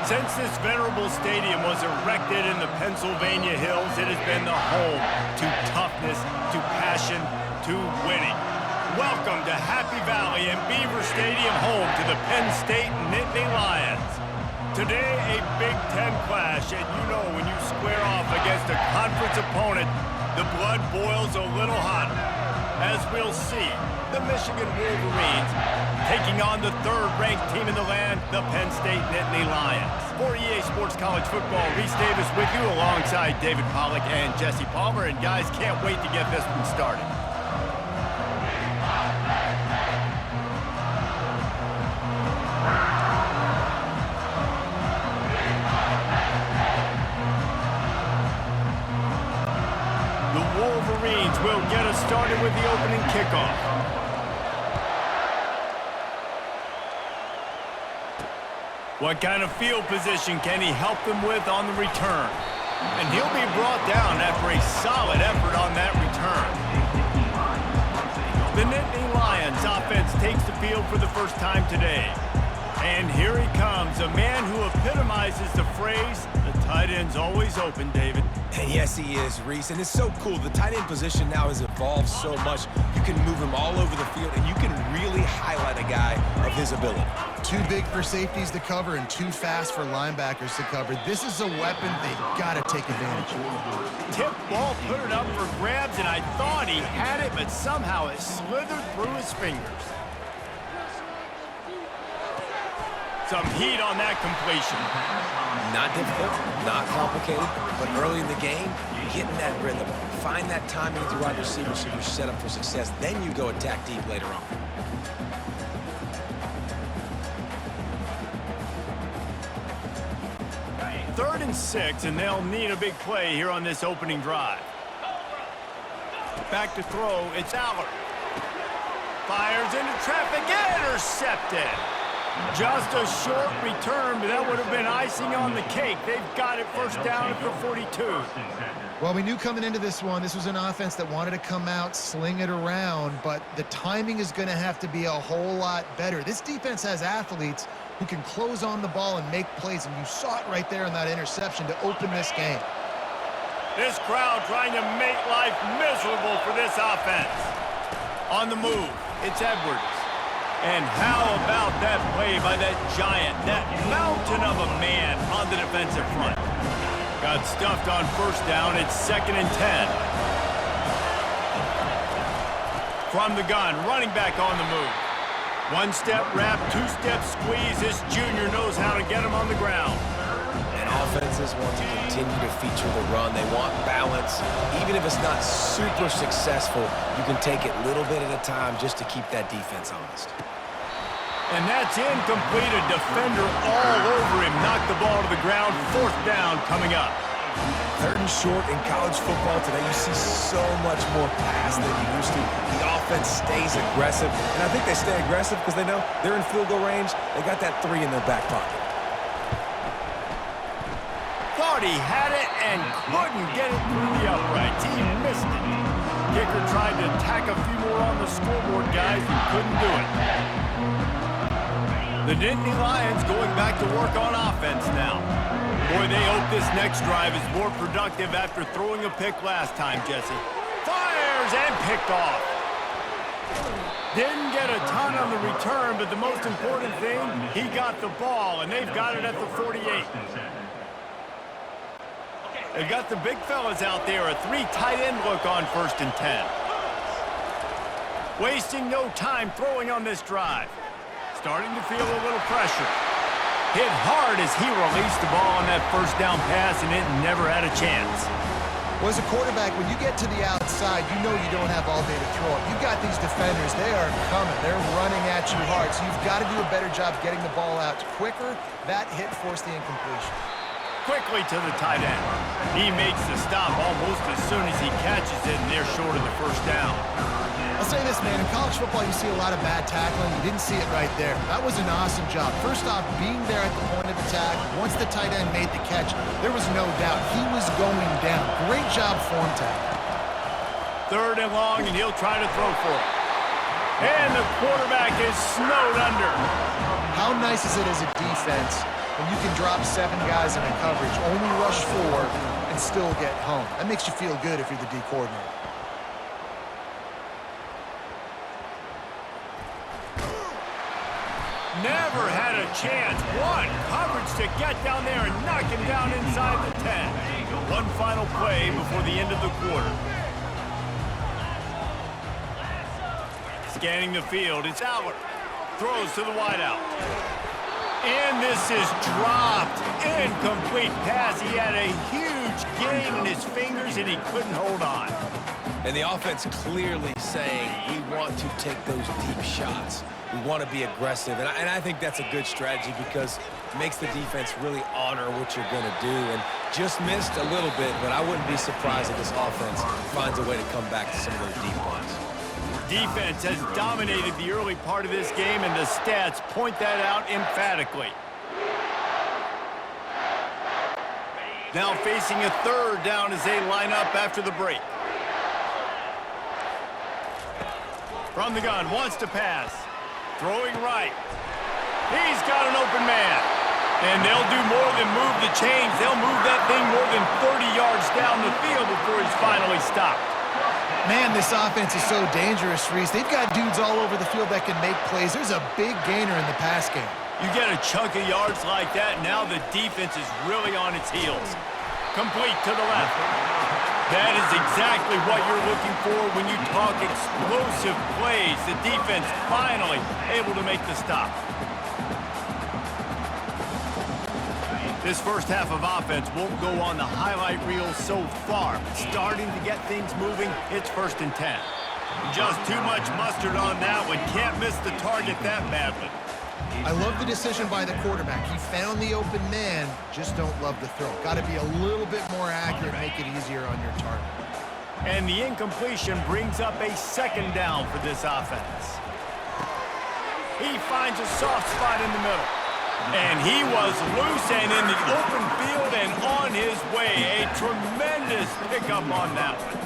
Since this venerable stadium was erected in the Pennsylvania Hills, it has been the home to toughness, to passion, to winning. Welcome to Happy Valley and Beaver Stadium, home to the Penn State Nittany Lions. Today, a Big Ten clash, and you know when you square off against a conference opponent, the blood boils a little hotter. As we'll see, the Michigan Wolverines taking on the third-ranked team in the land, the Penn State Nittany Lions. For EA Sports College Football, Reese Davis with you alongside David Pollack and Jesse Palmer. And guys, can't wait to get this one started. The Wolverines will get us started with the opening kickoff. What kind of field position can he help them with on the return? And he'll be brought down after a solid effort on that return. The Nittany Lions offense takes the field for the first time today. And here he comes, a man who epitomizes the phrase, the tight end's always open, David. And yes, he is, Reese. And it's so cool. The tight end position now has evolved so much. You can move him all over the field, and you can really highlight a guy of his ability. Too big for safeties to cover and too fast for linebackers to cover. This is a weapon they've got to take advantage of. Tip ball, put it up for grabs, and I thought he had it, but somehow it slithered through his fingers. Some heat on that completion. Not difficult, not complicated, but early in the game, getting that rhythm. Find that timing with your wide receiver so you're set up for success. Then you go attack deep later on. Third and 6, and they'll need a big play here on this opening drive. Back to throw, it's Allard. Fires into traffic, intercepted. Just a short return, but that would have been icing on the cake. They've got it first down at the 42. Well, we knew coming into this one, this was an offense that wanted to come out, sling it around, but the timing is going to have to be a whole lot better. This defense has athletes who can close on the ball and make plays, and you saw it right there in that interception to open this game. This crowd trying to make life miserable for this offense. On the move, it's Edwards. And how about that play by that giant, that mountain of a man on the defensive front? Got stuffed on first down. It's 2nd and 10. From the gun, running back on the move. One-step wrap, two-step squeeze. This junior knows how to get him on the ground. And offenses want to continue to feature the run. They want balance. Even if it's not super successful, you can take it little bit at a time just to keep that defense honest. And that's incomplete. A defender all over him. Knocked the ball to the ground. 4th down coming up. 3rd and short in college football today. You see so much more pass than you used to. The offense stays aggressive. And I think they stay aggressive because they know they're in field goal range. They got that 3 in their back pocket. Thought he had it and couldn't get it through the uprights. He missed it. Kicker tried to tack a few more on the scoreboard, guys, and couldn't do it. The Nittany Lions going back to work on offense now. Boy, they hope this next drive is more productive after throwing a pick last time, Jesse. Fires and picked off. Didn't get a ton on the return, but the most important thing, he got the ball, and they've got it at the 48. They've got the big fellas out there, a 3 tight end look on 1st and 10. Wasting no time throwing on this drive. Starting to feel a little pressure. Hit hard as he released the ball on that first down pass, and it never had a chance. Well, as a quarterback, when you get to the outside, you know you don't have all day to throw it. You've got these defenders. They are coming. They're running at you hard, so you've got to do a better job getting the ball out quicker. That hit forced the incompletion. Quickly to the tight end. He makes the stop almost as soon as he catches it, and they're short of the first down. I'll say this, man. In college football, you see a lot of bad tackling. You didn't see it right there. That was an awesome job. First off, being there at the point of attack. Once the tight end made the catch, there was no doubt he was going down. Great job form tackle. 3rd and long, and he'll try to throw for it. And the quarterback is snowed under. How nice is it as a defense when you can drop 7 guys in a coverage, only rush 4, and still get home. That makes you feel good if you're the D coordinator. Never had a chance. One coverage to get down there and knock him down inside the 10. One final play before the end of the quarter. Scanning the field, it's Aller. Throws to the wideout. And this is dropped. Incomplete pass. He had a huge gain in his fingers and he couldn't hold on. And the offense clearly saying, we want to take those deep shots. We want to be aggressive. And I think that's a good strategy because it makes the defense really honor what you're going to do. And just missed a little bit, but I wouldn't be surprised if this offense finds a way to come back to some of those deep ones. Defense has dominated the early part of this game, and the stats point that out emphatically. Now facing a third down as they line up after the break. From the gun, wants to pass. Throwing right. He's got an open man. And they'll do more than move the chains. They'll move that thing more than 30 yards down the field before he's finally stopped. Man, this offense is so dangerous, Reese. They've got dudes all over the field that can make plays. There's a big gainer in the pass game. You get a chunk of yards like that, now the defense is really on its heels. Complete to the left. That is exactly what you're looking for when you talk explosive plays. The defense finally able to make the stop. This first half of offense won't go on the highlight reel so far. Starting to get things moving, it's 1st and 10. Just too much mustard on that one. Can't miss the target that badly. I love the decision by the quarterback. He found the open man, just don't love the throw. Got to be a little bit more accurate, make it easier on your target. And the incompletion brings up a 2nd down for this offense. He finds a soft spot in the middle. And he was loose and in the open field and on his way. A tremendous pickup on that one.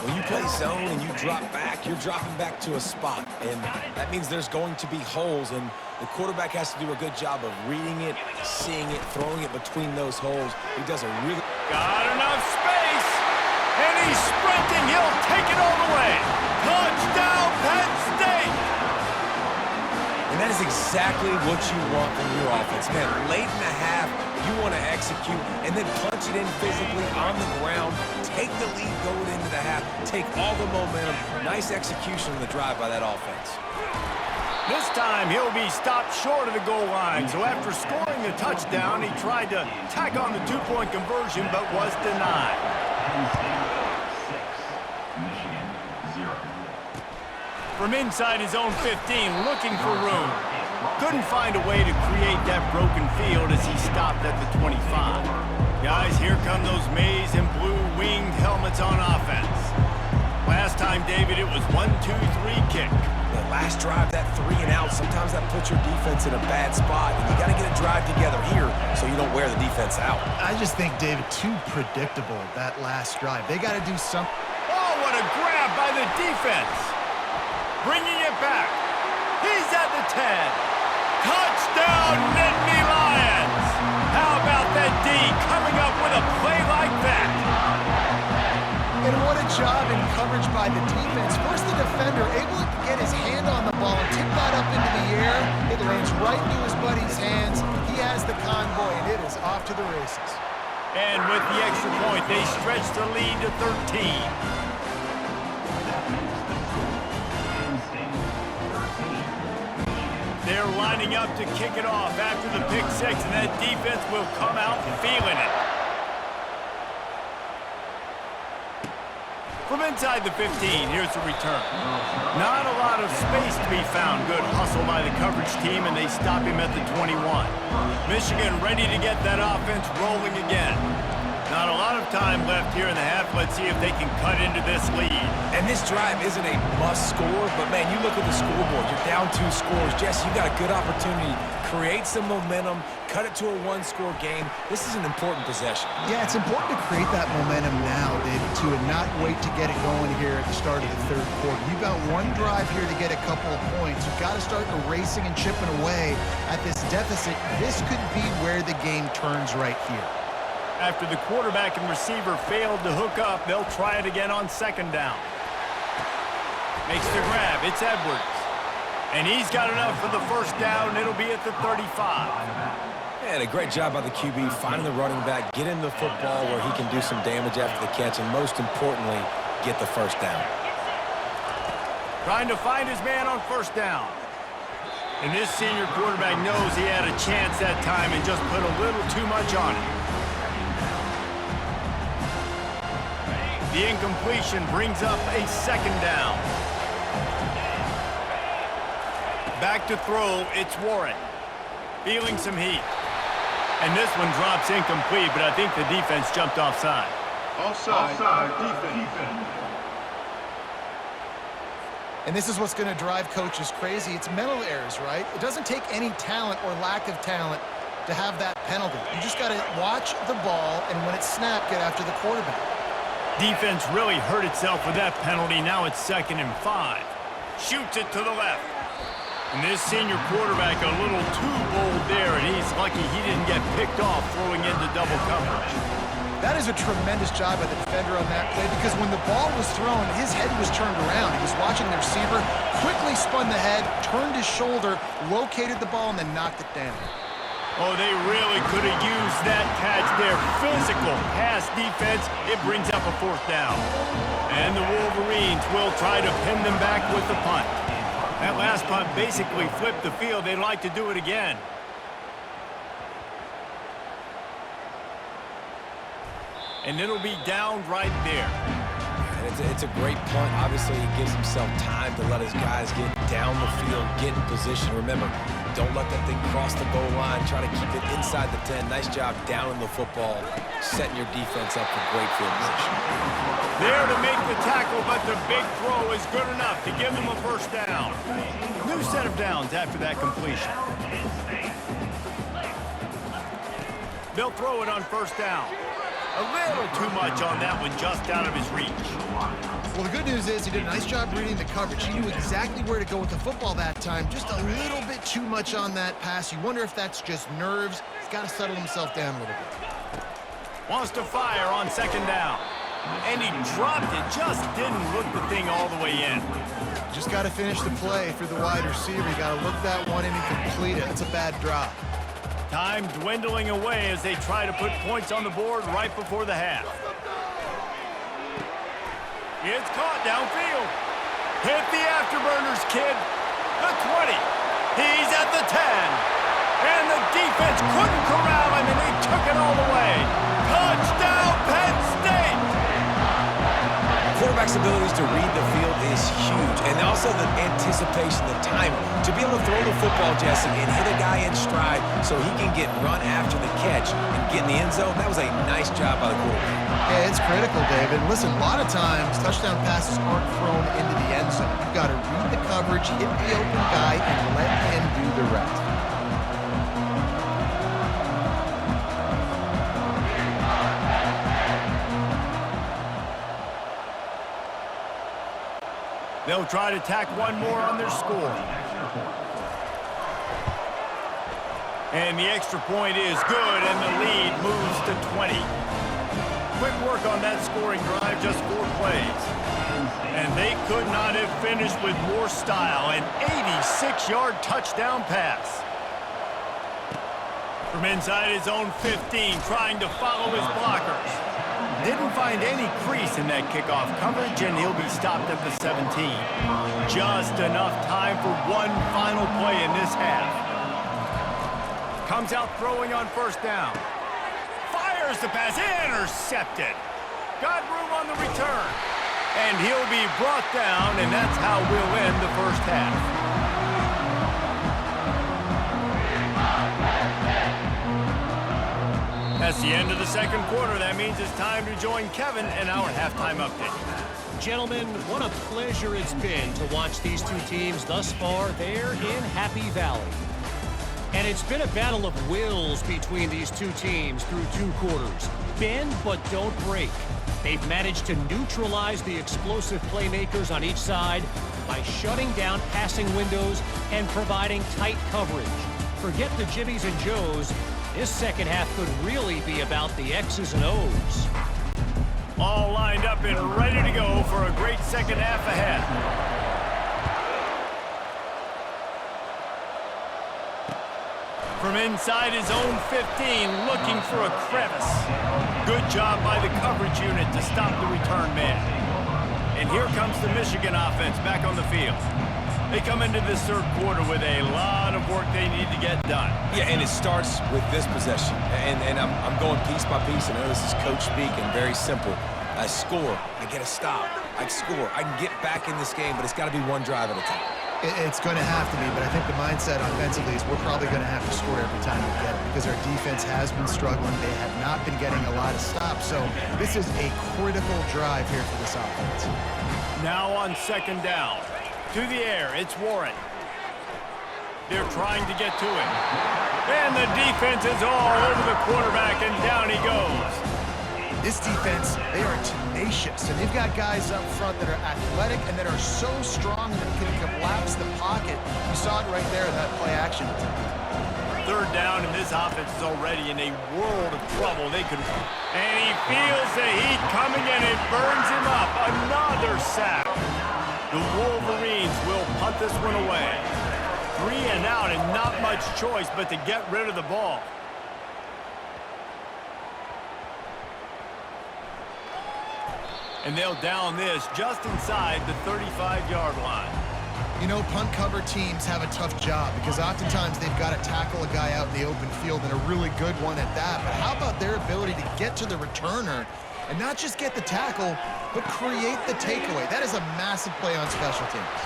When you play zone and you drop back, you're dropping back to a spot. And that means there's going to be holes. And the quarterback has to do a good job of reading it, seeing it, throwing it between those holes. He does a really... Got enough space. And he's sprinting. He'll take it all the way. Touchdown, Penn State. And that is exactly what you want from your offense. Man, late in the half, you want to execute and then punch it in physically on the ground, take the lead going into the half, take all the momentum. Nice execution on the drive by that offense. This time, he'll be stopped short of the goal line. So after scoring the touchdown, he tried to tack on the 2-point conversion, but was denied. From inside his own 15, looking for room. Couldn't find a way to create that broken field as he stopped at the 25. Guys, here come those maize and blue winged helmets on offense. Last time, David, it was 1-2-3 kick. That last drive, that 3 and out, sometimes that puts your defense in a bad spot. And you got to get a drive together here so you don't wear the defense out. I just think, David, too predictable, that last drive. They got to do something. Oh, what a grab by the defense. Bringing it back. He's at the 10. Touchdown, Nittany Lions. How about that D coming up with a play like that? And what a job in coverage by the defense. First, the defender able to get his hand on the ball and tip that up into the air. It lands right into his buddy's hands. He has the convoy, and it is off to the races. And with the extra point, they stretch the lead to 13. They're lining up to kick it off after the pick 6, and that defense will come out feeling it. From inside the 15, here's the return. Not a lot of space to be found. Good hustle by the coverage team, and they stop him at the 21. Michigan ready to get that offense rolling again. Not a lot of time left here in the half. Let's see if they can cut into this lead. And this drive isn't a must score, but man, you look at the scoreboard. You're down 2 scores. Jesse, you got a good opportunity. Create some momentum, cut it to a one-score game. This is an important possession. Yeah, it's important to create that momentum now, David, to not wait to get it going here at the start of the third quarter. You've got one drive here to get a couple of points. You've got to start erasing and chipping away at this deficit. This could be where the game turns right here. After the quarterback and receiver failed to hook up, they'll try it again on second down. Makes the grab. It's Edwards. And he's got enough for the first down. It'll be at the 35. And a great job by the QB finding the running back, get him the football where he can do some damage after the catch, and most importantly, get the first down. Trying to find his man on first down. And this senior quarterback knows he had a chance that time and just put a little too much on it. The incompletion brings up a second down. Back to throw, it's Warren. Feeling some heat. And this one drops incomplete, but I think the defense jumped offside. Offside defense. And this is what's going to drive coaches crazy. It's mental errors, right? It doesn't take any talent or lack of talent to have that penalty. You just got to watch the ball, and when it's snapped, get after the quarterback. Defense really hurt itself with that penalty. Now it's 2nd and 5. Shoots it to the left. And this senior quarterback a little too bold there, and he's lucky he didn't get picked off throwing into double coverage. That is a tremendous job by the defender on that play, because when the ball was thrown, his head was turned around. He was watching the receiver, quickly spun the head, turned his shoulder, located the ball, and then knocked it down. Oh, they really could have used that catch there. Physical pass defense. It brings up a 4th down. And the Wolverines will try to pin them back with the punt. That last punt basically flipped the field. They'd like to do it again. And it'll be down right there. It's a great punt. Obviously, it gives himself time to let his guys get down the field, get in position. Remember, don't let that thing cross the goal line. Try to keep it inside the 10. Nice job down in the football, setting your defense up for great field position. There to make the tackle, but the big throw is good enough to give them a first down. New set of downs after that completion. They'll throw it on first down. A little too much on that one, just out of his reach. Well, the good news is he did a nice job reading the coverage. He knew exactly where to go with the football that time. Just a little bit too much on that pass. You wonder if that's just nerves. He's got to settle himself down a little bit. Wants to fire on second down. And he dropped it. Just didn't look the thing all the way in. Just got to finish the play for the wide receiver. You got to look that one in and complete it. That's a bad drop. Time dwindling away as they try to put points on the board right before the half. It's caught downfield. Hit the afterburners, kid. The 20. He's at the 10. And the defense couldn't corral him, and they took it all the way. Touchdown, Penn State! Quarterback's abilities to read the field is huge, and also the anticipation, the timing. To be able to throw the football, Jesse, and hit a guy in stride so he can get run after the catch and get in the end zone, that was a nice job by the quarterback. Yeah, it's critical, David. Listen, a lot of times touchdown passes aren't thrown into the end zone. You've got to read the coverage, hit the open guy, and let him do the rest. They'll try to tack one more on their score. And the extra point is good, and the lead moves to 20. Quick work on that scoring drive, just 4 plays. And they could not have finished with more style. An 86-yard touchdown pass. From inside his own 15, trying to follow his blockers. Didn't find any crease in that kickoff coverage, and he'll be stopped at the 17. Just enough time for one final play in this half. Comes out throwing on first down. Fires the pass, intercepted. Got room on the return. And he'll be brought down, and that's how we'll end the first half. That's the end of the second quarter. That means it's time to join Kevin in our halftime update. Gentlemen, what a pleasure it's been to watch these two teams thus far there in Happy Valley. And it's been a battle of wills between these two teams through 2 quarters. Bend but don't break. They've managed to neutralize the explosive playmakers on each side by shutting down passing windows and providing tight coverage. Forget the Jimmies and Joes. This second half could really be about the X's and O's. All lined up and ready to go for a great second half ahead. From inside his own 15, looking for a crevice. Good job by the coverage unit to stop the return man. And here comes the Michigan offense back on the field. They come into this third quarter with a lot of work they need to get done. Yeah, and it starts with this possession. And I'm going piece by piece. I know this is coach speak and very simple. I score, I get a stop, I score. I can get back in this game, but it's got to be one drive at a time. It's going to have to be, but I think the mindset offensively is we're probably going to have to score every time we get it because our defense has been struggling. They have not been getting a lot of stops, so this is a critical drive here for this offense. Now on second down. To the air, it's Warren. They're trying to get to him. And the defense is all over the quarterback, and down he goes. This defense, they are tenacious, and they've got guys up front that are athletic and that are so strong that can collapse the pocket. You saw it right there in that play action attempt. Third down, and this offense is already in a world of trouble. And he feels the heat coming, and it burns him up. Another sack. The Wolverines will punt this one away. 3 and out, and not much choice but to get rid of the ball. And they'll down this just inside the 35-yard line. You know, punt cover teams have a tough job because oftentimes they've got to tackle a guy out in the open field and a really good one at that. But how about their ability to get to the returner and not just get the tackle, but create the takeaway? That is a massive play on special teams.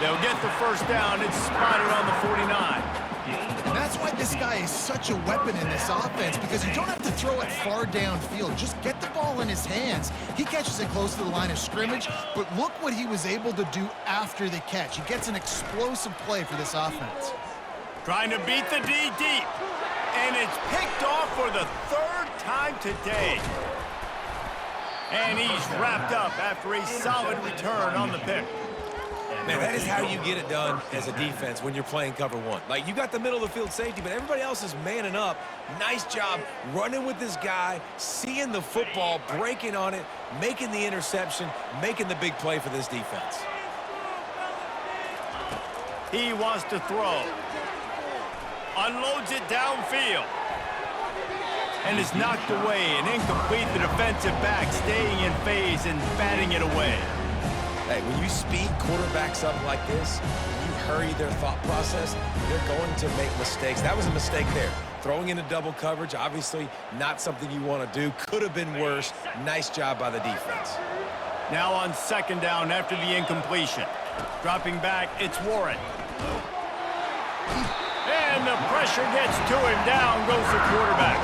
They'll get the first down. It's spotted on the 49. And that's why this guy is such a weapon in this offense, because you don't have to throw it far downfield. Just get the ball in his hands. He catches it close to the line of scrimmage, but look what he was able to do after the catch. He gets an explosive play for this offense. Trying to beat the D deep. And it's picked off for the 3rd time today. And he's wrapped up after a solid return on the pick. Man, that is how you get it done as a defense when you're playing cover 1. Like, you got the middle of the field safety, but everybody else is manning up. Nice job running with this guy, seeing the football, breaking on it, making the interception, making the big play for this defense. He wants to throw. Unloads it downfield. And is knocked away and incomplete. The defensive back staying in phase and batting it away. Hey, when you speed quarterbacks up like this, when you hurry their thought process, they're going to make mistakes. That was a mistake there. Throwing into double coverage, obviously not something you want to do. Could have been worse. Nice job by the defense. Now on second down after the incompletion. Dropping back, it's Warren. And the pressure gets to him. Down goes the quarterback.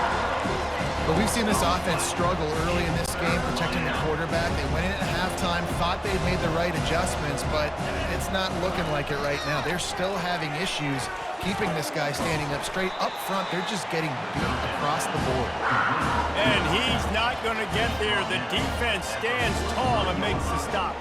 But we've seen this offense struggle early in this game, protecting the quarterback. They went in at halftime, thought they'd made the right adjustments, but it's not looking like it right now. They're still having issues keeping this guy standing up straight. Up front, they're just getting beat across the board. And he's not going to get there. The defense stands tall and makes the stop.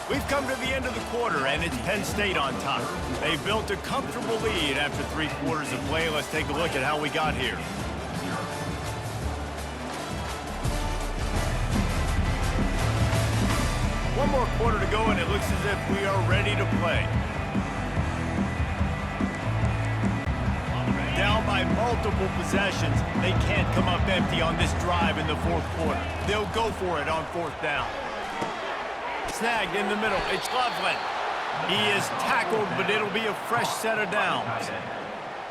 We've come to the end of the quarter, and it's Penn State on top. They've built a comfortable lead after 3 quarters of play. Let's take a look at how we got here. One more quarter to go, and it looks as if we are ready to play. Down by multiple possessions, they can't come up empty on this drive in the 4th quarter. They'll go for it on 4th down. Snagged in the middle, it's Loveland. He is tackled, but it'll be a fresh set of downs.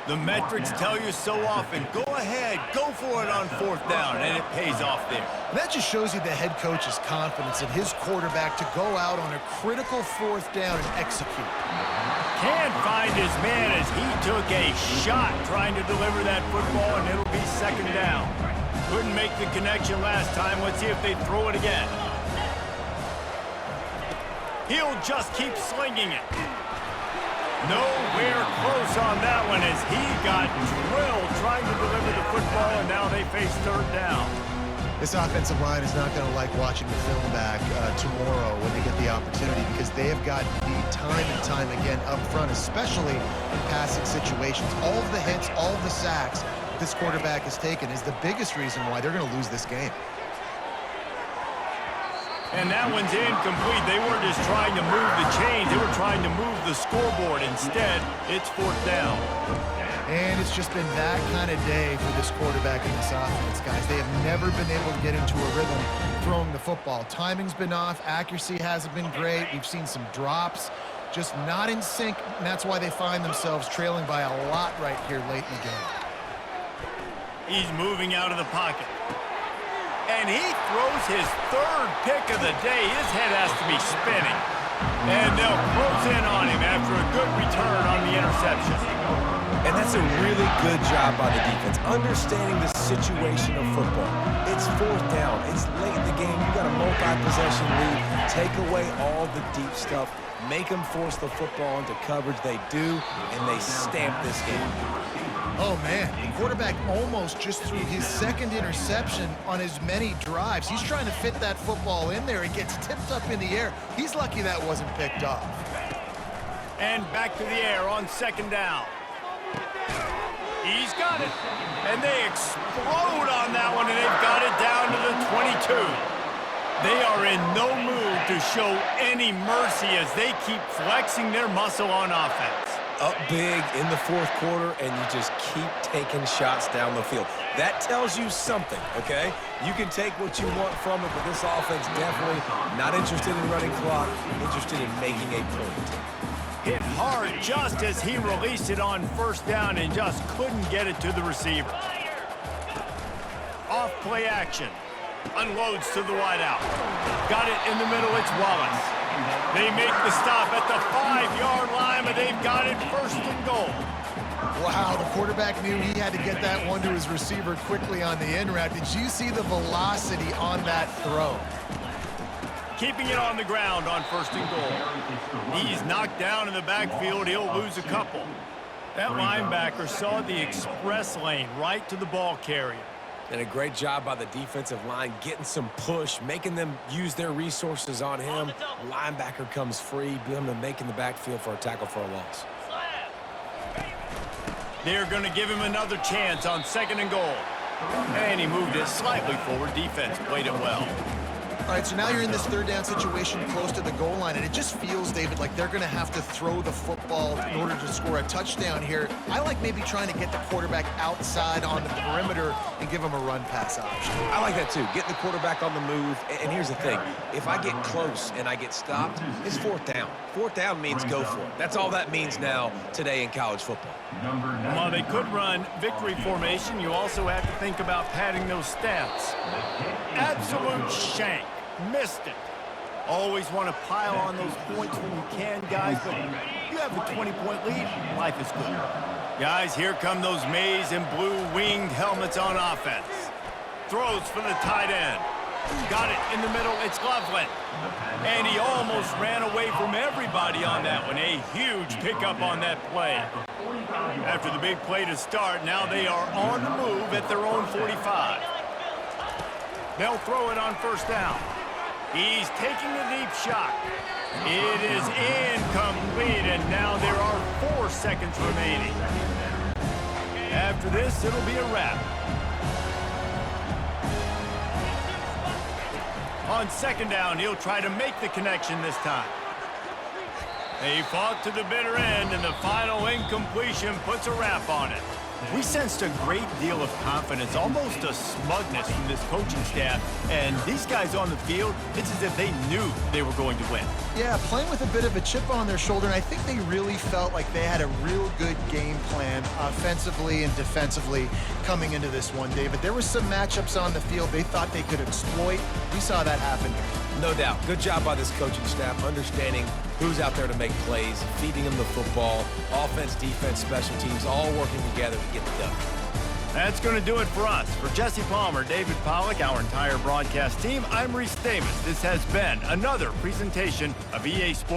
The metrics tell you so often, go ahead, go for it on 4th down, and it pays off there. That just shows you the head coach's confidence in his quarterback to go out on a critical 4th down and execute. Can't find his man as he took a shot trying to deliver that football, and it'll be second down. Couldn't make the connection last time. Let's see if they throw it again. He'll just keep slinging it. Nowhere close on that one as he got drilled trying to deliver the football, and now they face third down. This offensive line is not going to like watching the film back tomorrow when they get the opportunity, because they have gotten beat time and time again up front, especially in passing situations. All of the hits, all of the sacks this quarterback has taken is the biggest reason why they're going to lose this game. And that one's incomplete. They weren't just trying to move the chains. They were trying to move the scoreboard. Instead, it's fourth down. And it's just been that kind of day for this quarterback and this offense, guys. They have never been able to get into a rhythm throwing the football. Timing's been off. Accuracy hasn't been great. We've seen some drops, just not in sync, and that's why they find themselves trailing by a lot right here late in the game. He's moving out of the pocket. And he throws his third pick of the day. His head has to be spinning. And they'll close in on him after a good return on the interception. And that's a really good job by the defense, understanding the situation of football. It's fourth down. It's late in the game. You got a multi-possession lead. Take away all the deep stuff. Make them force the football into coverage. They do, and they stamp this game. Oh, man, the quarterback almost just threw his second interception on as many drives. He's trying to fit that football in there. It gets tipped up in the air. He's lucky that wasn't picked off. And back to the air on second down. He's got it. And they explode on that one, and they've got it down to the 22. They are in no mood to show any mercy as they keep flexing their muscle on offense. Up big in the fourth quarter, and you just keep taking shots down the field. That tells you something, okay? You can take what you want from it, but this offense definitely not interested in running clock, interested in making a point. Hit hard just as he released it on first down and just couldn't get it to the receiver. Off play action. Unloads to the wideout. Got it in the middle, it's Wallace. They make the stop at the 5-yard line, but they've got it first and goal. Wow, the quarterback knew he had to get that one to his receiver quickly on the in route. Did you see the velocity on that throw? Keeping it on the ground on first and goal. He's knocked down in the backfield. He'll lose a couple. That linebacker saw the express lane right to the ball carrier. And a great job by the defensive line getting some push, making them use their resources on him. Linebacker comes free, being able to make in the backfield for a tackle for a loss. They're going to give him another chance on second and goal. And he moved it slightly forward. Defense played it well. All right, so now you're in this third down situation close to the goal line, and it just feels, David, like they're going to have to throw the football in order to score a touchdown here. I like maybe trying to get the quarterback outside on the perimeter and give him a run-pass option. I like that, too. Getting the quarterback on the move. And here's the thing. If I get close and I get stopped, it's fourth down. Fourth down means go for it. That's all that means now today in college football. While they could run victory formation, you also have to think about padding those stats. Absolute shank. Missed it. Always want to pile on those points when you can, guys, but you have a 20-point lead. Life is good. Guys, here come those maize and blue winged helmets on offense. Throws for the tight end. Got it in the middle. It's Loveland. And he almost ran away from everybody on that one. A huge pickup on that play. After the big play to start, now they are on the move at their own 45. They'll throw it on first down. He's taking a deep shot. It is incomplete, and now there are 4 seconds remaining. After this, it'll be a wrap. On second down, he'll try to make the connection this time. He fought to the bitter end, and the final incompletion puts a wrap on it. We sensed a great deal of confidence, almost a smugness from this coaching staff. And these guys on the field, it's as if they knew they were going to win. Yeah, playing with a bit of a chip on their shoulder, and I think they really felt like they had a real good game plan offensively and defensively coming into this one, David. There were some matchups on the field they thought they could exploit. We saw that happen here. No doubt. Good job by this coaching staff, understanding who's out there to make plays, feeding them the football, offense, defense, special teams, all working together to get the done. That's going to do it for us. For Jesse Palmer, David Pollack, our entire broadcast team, I'm Reese Davis. This has been another presentation of EA Sports.